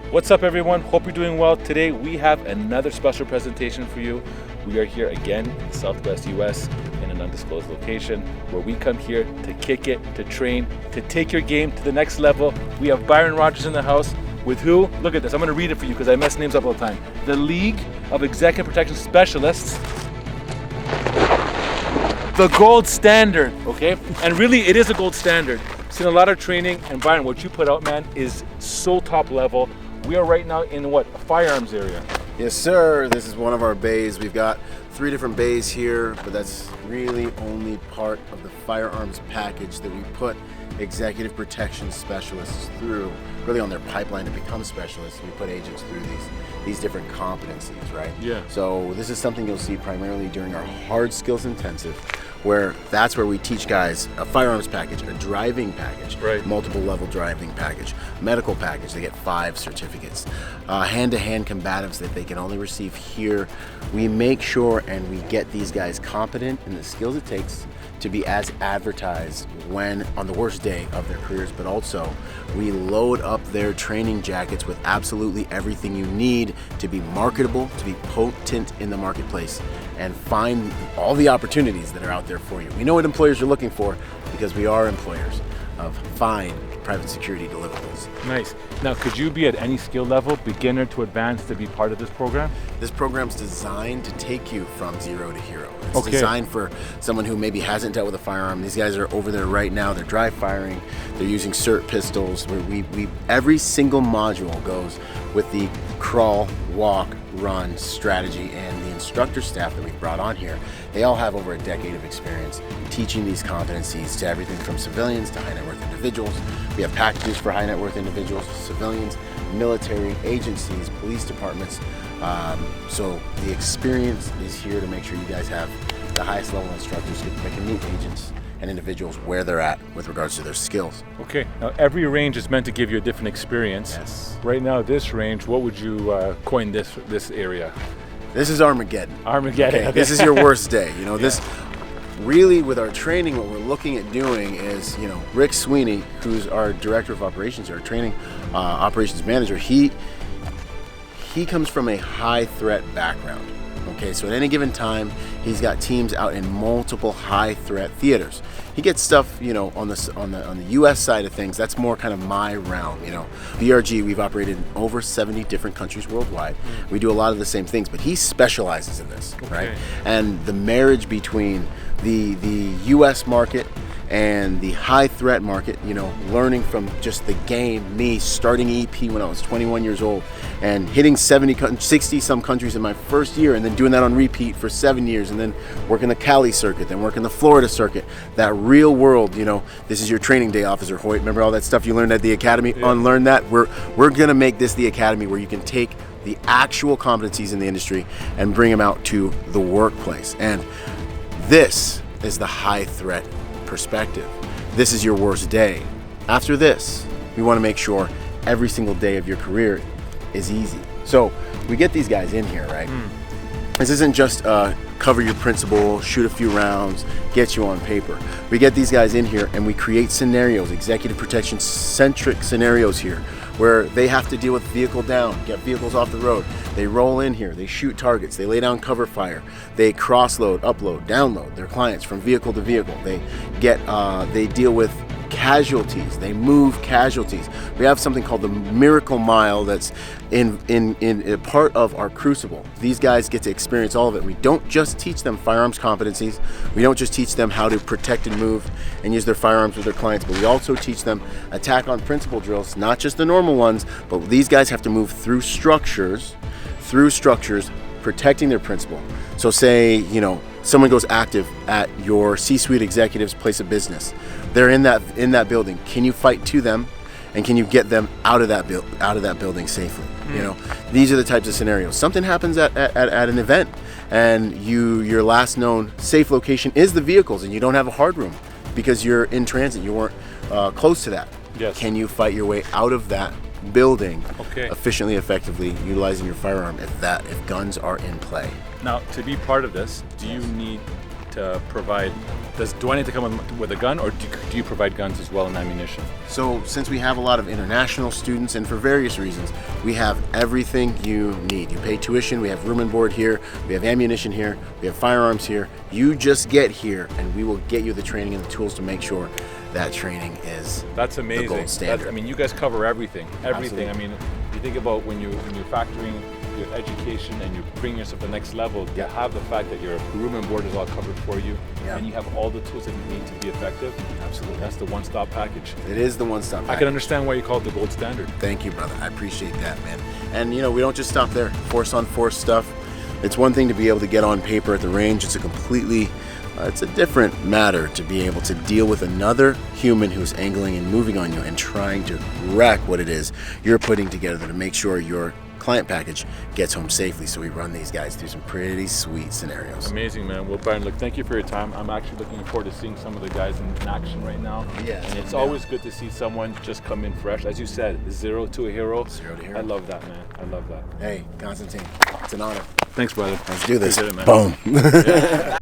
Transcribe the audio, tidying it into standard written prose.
What's up, everyone? Hope you're doing well. Today we have another special presentation for you. We are here again in the Southwest US in an undisclosed location where we come here to kick it, to train, to take your game to the next level. We have ByronRodgers in the house with who? Look at this. I'm going to read it for you because I mess names up all the time. The League of Executive Protection Specialists. The gold standard, okay? And really, it is a gold standard. I've seen a lot of training, and Byron, what you put out, man, is so top level. We are right now in what, a firearms area? Yes, sir. This is one of our bays. We've got 3 different bays here, but that's really only part of the firearms package that we put executive protection specialists through, really on their pipeline to become specialists. We put agents through these different competencies, right? Yeah. So this is something you'll see primarily during our hard skills intensive, where that's where we teach guys a firearms package, a driving package, right, multiple level driving package, medical package. They get 5 certificates, hand-to-hand combatives that they can only receive here. We make sure and we get these guys competent in the skills it takes to be as advertised when on the worst day of their careers, but also we load up their training jackets with absolutely everything you need to be marketable, to be potent in the marketplace, and find all the opportunities that are out there for you. We know what employers are looking for because we are employers of fine private security deliverables. Nice. Now, could you be at any skill level, beginner to advanced, to be part of this program? This program's designed to take you from 0 to hero. It's Okay. designed for someone who maybe hasn't dealt with a firearm. These guys are over there right now. They're dry firing. They're using SIRT pistols. Where every single module goes with the crawl, walk, run strategy, and the instructor staff that we've brought on here. They all have over a decade of experience teaching these competencies to everything from civilians to high net worth individuals. We have packages for high net worth individuals, civilians, military, agencies, police departments. So the experience is here to make sure you guys have the highest level instructors that can meet agents and individuals where they're at with regards to their skills. Okay. Now, every range is meant to give you a different experience. Yes. Right now, this range, what would you coin this area? This is Armageddon. Armageddon. Okay. This is your worst day. You know, this really with our training, what we're looking at doing is, you know, Rick Sweeney, who's our director of operations, our training operations manager, he comes from a high threat background. Okay, so at any given time, he's got teams out in multiple high threat theaters. He gets stuff, you know, on the U.S. side of things. That's more kind of my realm, you know. BRG, we've operated in over 70 different countries worldwide. We do a lot of the same things, but he specializes in this, right? And the marriage between the U.S. market and the high threat market, you know, learning from just the game, me starting EP when I was 21 years old and hitting 60 some countries in my first year, and then doing that on repeat for 7 years, and then working the Cali circuit, then working the Florida circuit. That real world, you know, this is your training day, Officer Hoyt. Remember all that stuff you learned at the academy? Yeah. Unlearn that. We're gonna make this the academy where you can take the actual competencies in the industry and bring them out to the workplace. And this is the high threat perspective. This is your worst day. After this, we want to make sure every single day of your career is easy. So we get these guys in here, right? This isn't just cover your principal, shoot a few rounds, get you on paper. We get these guys in here and we create scenarios, executive protection centric scenarios here, where they have to deal with vehicle down, get vehicles off the road. They roll in here, they shoot targets, they lay down cover fire, they cross-load, upload, download their clients from vehicle to vehicle. They deal with casualties, they move casualties. We have something called the Miracle Mile that's in a part of our crucible. These guys get to experience all of it. We don't just teach them firearms competencies, we don't just teach them how to protect and move and use their firearms with their clients, but we also teach them attack on principle drills, not just the normal ones, but these guys have to move through structures, protecting their principle. So say, you know, someone goes active at your C-suite executive's place of business. They're in that building. Can you fight to them, and can you get them out of that building safely? You know, these are the types of scenarios. Something happens at an event, and your last known safe location is the vehicles, and you don't have a hard room because you're in transit. You weren't close to that. Yes. Can you fight your way out of that building efficiently, effectively, utilizing your firearm if guns are in play? Now, to be part of this, do you need to provide? Do I need to come with a gun, or do you provide guns as well and ammunition? So since we have a lot of international students, and for various reasons, we have everything you need. You pay tuition, we have room and board here, we have ammunition here, we have firearms here. You just get here and we will get you the training and the tools to make sure that training is That's amazing. the gold standard. I mean, you guys cover everything. Absolutely. I mean, you think about when you're factoring your education and you're bringing yourself to the next level, you have the fact that your room and board is all covered for you, and you have all the tools that you need to be effective. Absolutely. That's the one-stop package. It is the one-stop package. I can understand why you call it the gold standard. Thank you, brother. I appreciate that, man. And you know, we don't just stop there. Force on force stuff. It's one thing to be able to get on paper at the range. It's a completely, it's a different matter to be able to deal with another human who's angling and moving on you and trying to wreck what it is you're putting together to make sure your client package gets home safely. So we run these guys through some pretty sweet scenarios. Amazing, man. Well, Byron, look, thank you for your time. I'm actually looking forward to seeing some of the guys in action right now. Yes. And it's always good to see someone just come in fresh. As you said, zero to a hero. Zero to hero. I love that, man. I love that. Hey, Constantine, it's an honor. Thanks, brother. Let's do this. Appreciate it, man. Boom.